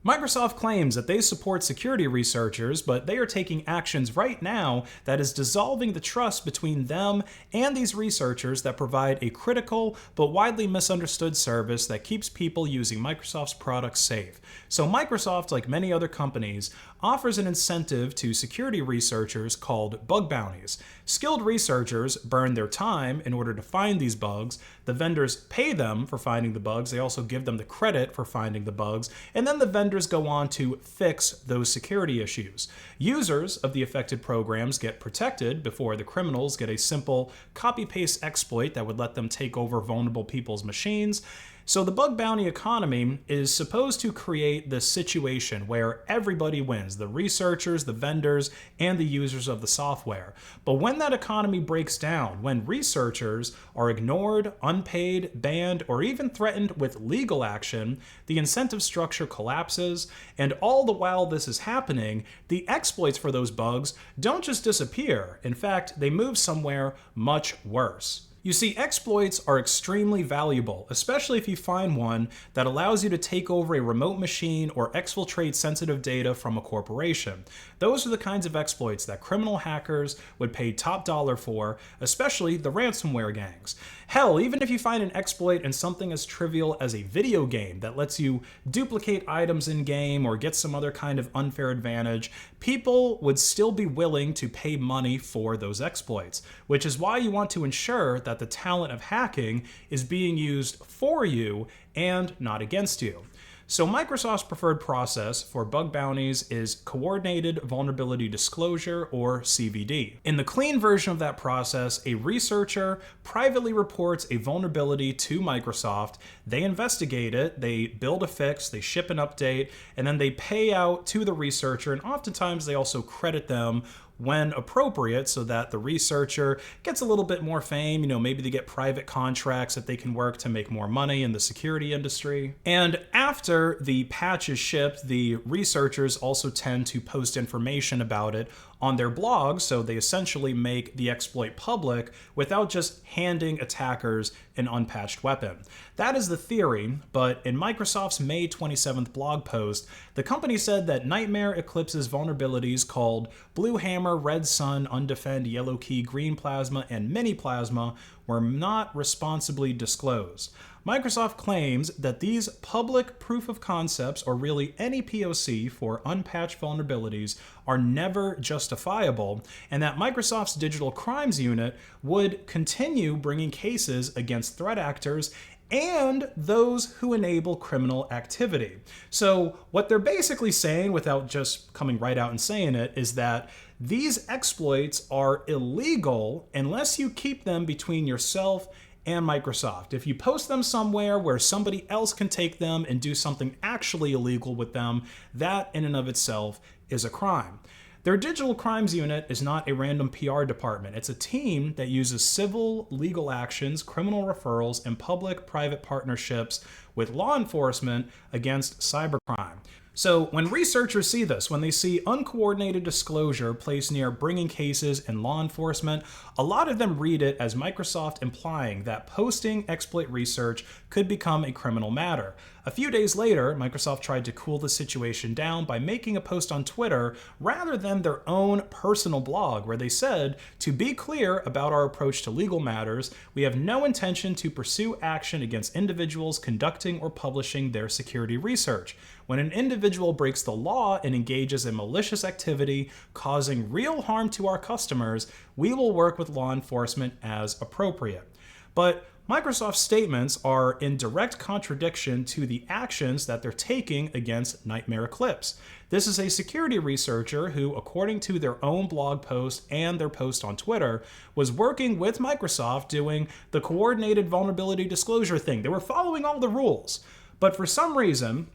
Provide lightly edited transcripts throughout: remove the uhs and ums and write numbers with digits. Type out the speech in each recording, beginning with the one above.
Microsoft claims that they support security researchers, but they are taking actions right now that is dissolving the trust between them and these researchers that provide a critical but widely misunderstood service that keeps people using Microsoft's products safe. So Microsoft, like many other companies, offers an incentive to security researchers called bug bounties. Skilled researchers burn their time in order to find these bugs. The vendors pay them for finding the bugs. They also give them the credit for finding the bugs. And then the vendors go on to fix those security issues. Users of the affected programs get protected before the criminals get a simple copy-paste exploit that would let them take over vulnerable people's machines. So the bug bounty economy is supposed to create this situation where everybody wins, the researchers, the vendors, and the users of the software. But when that economy breaks down, when researchers are ignored, unpaid, banned, or even threatened with legal action, the incentive structure collapses, and all the while this is happening, the exploits for those bugs don't just disappear. In fact, they move somewhere much worse. You see, exploits are extremely valuable, especially if you find one that allows you to take over a remote machine or exfiltrate sensitive data from a corporation. Those are the kinds of exploits that criminal hackers would pay top dollar for, especially the ransomware gangs. Hell, even if you find an exploit in something as trivial as a video game that lets you duplicate items in-game or get some other kind of unfair advantage, people would still be willing to pay money for those exploits, which is why you want to ensure that the talent of hacking is being used for you and not against you. So Microsoft's preferred process for bug bounties is Coordinated Vulnerability Disclosure, or CVD. In the clean version of that process, a researcher privately reports a vulnerability to Microsoft, they investigate it, they build a fix, they ship an update, and then they pay out to the researcher, and oftentimes they also credit them when appropriate so that the researcher gets a little bit more fame. Maybe they get private contracts that they can work to make more money in the security industry. And after the patch is shipped, the researchers also tend to post information about it on their blogs, so they essentially make the exploit public without just handing attackers an unpatched weapon. That is the theory, but in Microsoft's May 27th blog post, the company said that Nightmare Eclipse's vulnerabilities called Blue Hammer, Red Sun, Undefend, Yellow Key, Green Plasma, and Mini Plasma were not responsibly disclosed. Microsoft claims that these public proof of concepts, or really any POC for unpatched vulnerabilities, are never justifiable, and that Microsoft's Digital Crimes Unit would continue bringing cases against threat actors and those who enable criminal activity. So what they're basically saying, without just coming right out and saying it, is that these exploits are illegal unless you keep them between yourself and Microsoft. If you post them somewhere where somebody else can take them and do something actually illegal with them, that in and of itself is a crime. Their Digital Crimes Unit is not a random PR department. It's a team that uses civil legal actions, criminal referrals, and public-private partnerships with law enforcement against cybercrime. So when researchers see this, when they see uncoordinated disclosure placed near bringing cases in law enforcement, a lot of them read it as Microsoft implying that posting exploit research could become a criminal matter. A few days later, Microsoft tried to cool the situation down by making a post on Twitter rather than their own personal blog, where they said, "To be clear about our approach to legal matters, we have no intention to pursue action against individuals conducting or publishing their security research. When an individual breaks the law and engages in malicious activity causing real harm to our customers, we will work with law enforcement as appropriate." But Microsoft's statements are in direct contradiction to the actions that they're taking against Nightmare Eclipse. This is a security researcher who, according to their own blog post and their post on Twitter, was working with Microsoft doing the coordinated vulnerability disclosure thing. They were following all the rules. But for some reason,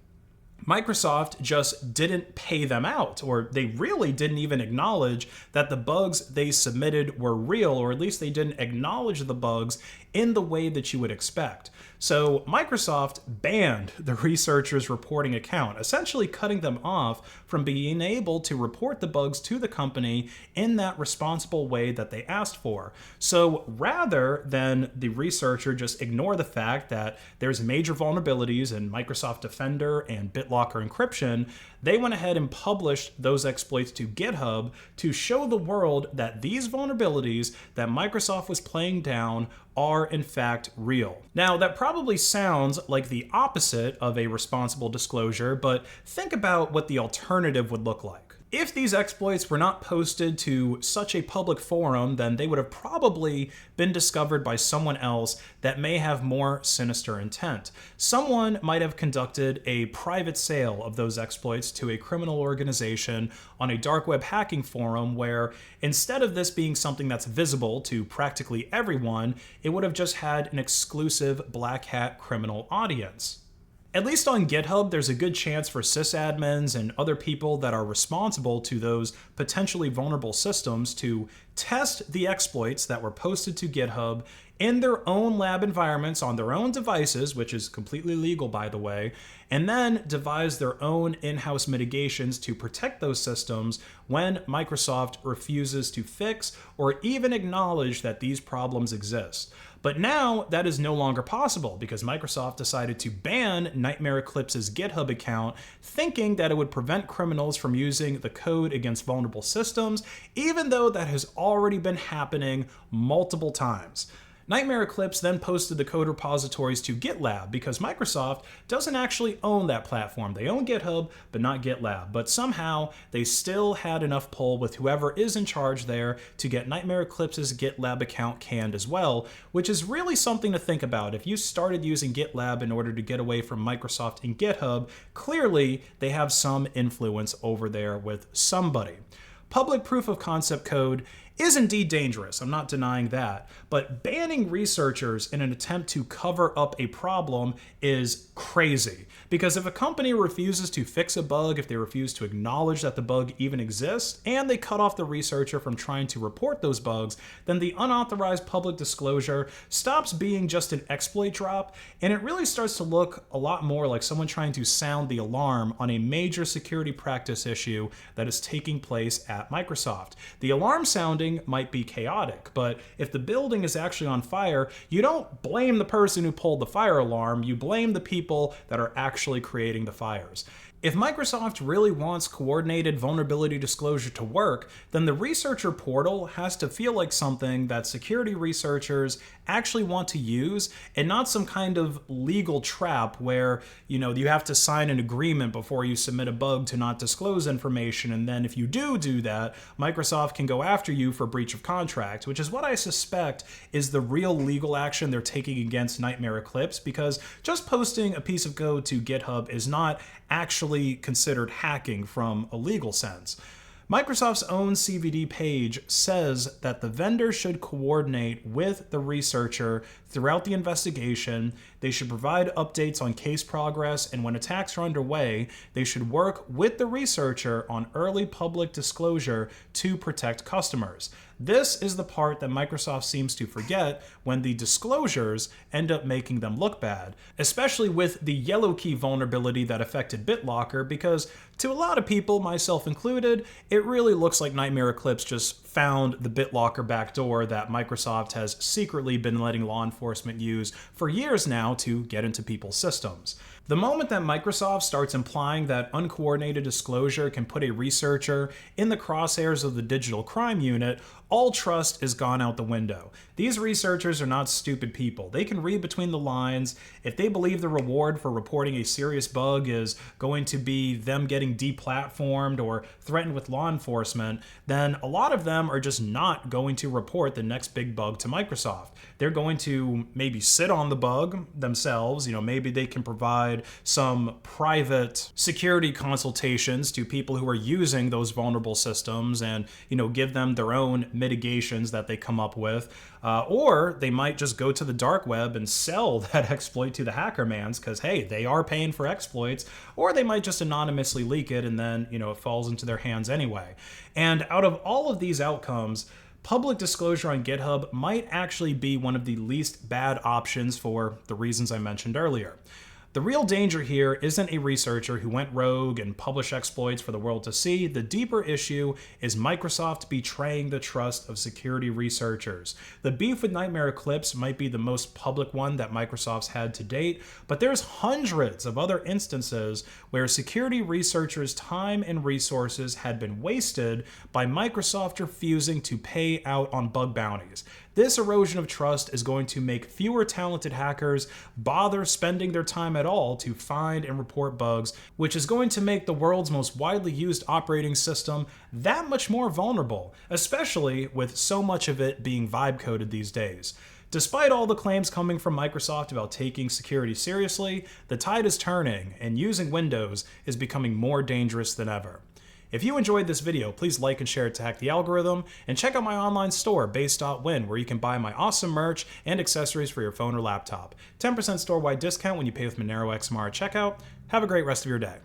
Microsoft just didn't pay them out, or they really didn't even acknowledge that the bugs they submitted were real, or at least they didn't acknowledge the bugs in the way that you would expect. So Microsoft banned the researchers' reporting account, essentially cutting them off from being able to report the bugs to the company in that responsible way that they asked for. So rather than the researcher just ignore the fact that there's major vulnerabilities in Microsoft Defender and BitLocker BitLocker encryption, they went ahead and published those exploits to GitHub to show the world that these vulnerabilities that Microsoft was playing down are in fact real. Now, that probably sounds like the opposite of a responsible disclosure, but think about what the alternative would look like. If these exploits were not posted to such a public forum, then they would have probably been discovered by someone else that may have more sinister intent. Someone might have conducted a private sale of those exploits to a criminal organization on a dark web hacking forum where, instead of this being something that's visible to practically everyone, it would have just had an exclusive black hat criminal audience. At least on GitHub, there's a good chance for sysadmins and other people that are responsible to those potentially vulnerable systems to test the exploits that were posted to GitHub in their own lab environments on their own devices, which is completely legal, by the way, and then devise their own in-house mitigations to protect those systems when Microsoft refuses to fix or even acknowledge that these problems exist. But now that is no longer possible because Microsoft decided to ban Nightmare Eclipse's GitHub account, thinking that it would prevent criminals from using the code against vulnerable systems, even though that has already been happening multiple times. Nightmare Eclipse then posted the code repositories to GitLab because Microsoft doesn't actually own that platform. They own GitHub, but not GitLab. But somehow they still had enough pull with whoever is in charge there to get Nightmare Eclipse's GitLab account canned as well, which is really something to think about. If you started using GitLab in order to get away from Microsoft and GitHub, clearly they have some influence over there with somebody. Public proof of concept code is indeed dangerous, I'm not denying that, but banning researchers in an attempt to cover up a problem is crazy. Because if a company refuses to fix a bug, if they refuse to acknowledge that the bug even exists, and they cut off the researcher from trying to report those bugs, then the unauthorized public disclosure stops being just an exploit drop, and it really starts to look a lot more like someone trying to sound the alarm on a major security practice issue that is taking place at Microsoft. The alarm sounding might be chaotic, but if the building is actually on fire, you don't blame the person who pulled the fire alarm, you blame the people that are actually creating the fires. If Microsoft really wants coordinated vulnerability disclosure to work, then the researcher portal has to feel like something that security researchers actually want to use and not some kind of legal trap where, you have to sign an agreement before you submit a bug to not disclose information, and then if you do that, Microsoft can go after you for breach of contract, which is what I suspect is the real legal action they're taking against Nightmare Eclipse, because just posting a piece of code to GitHub is not actually considered hacking from a legal sense. Microsoft's own CVD page says that the vendor should coordinate with the researcher throughout the investigation. They should provide updates on case progress, and when attacks are underway, they should work with the researcher on early public disclosure to protect customers. This is the part that Microsoft seems to forget when the disclosures end up making them look bad, especially with the yellow key vulnerability that affected BitLocker, because to a lot of people, myself included, it really looks like Nightmare Eclipse just found the BitLocker backdoor that Microsoft has secretly been letting law enforcement use for years now to get into people's systems. The moment that Microsoft starts implying that uncoordinated disclosure can put a researcher in the crosshairs of the digital crime unit, all trust is gone out the window. These researchers are not stupid people. They can read between the lines. If they believe the reward for reporting a serious bug is going to be them getting deplatformed or threatened with law enforcement, then a lot of them are just not going to report the next big bug to Microsoft. They're going to maybe sit on the bug themselves. Maybe they can provide some private security consultations to people who are using those vulnerable systems and, give them their own mitigations that they come up with. Or they might just go to the dark web and sell that exploit to the hacker mans because, hey, they are paying for exploits. Or they might just anonymously leak it and then, it falls into their hands anyway. And out of all of these outcomes, public disclosure on GitHub might actually be one of the least bad options for the reasons I mentioned earlier. The real danger here isn't a researcher who went rogue and published exploits for the world to see. The deeper issue is Microsoft betraying the trust of security researchers. The beef with Nightmare Eclipse might be the most public one that Microsoft's had to date, but there's hundreds of other instances where security researchers' time and resources had been wasted by Microsoft refusing to pay out on bug bounties. This erosion of trust is going to make fewer talented hackers bother spending their time at all to find and report bugs, which is going to make the world's most widely used operating system that much more vulnerable, especially with so much of it being vibe coded these days. Despite all the claims coming from Microsoft about taking security seriously, the tide is turning, and using Windows is becoming more dangerous than ever. If you enjoyed this video, please like and share it to hack the algorithm, and check out my online store, based.win, where you can buy my awesome merch and accessories for your phone or laptop. 10% store-wide discount when you pay with Monero XMR at checkout. Have a great rest of your day.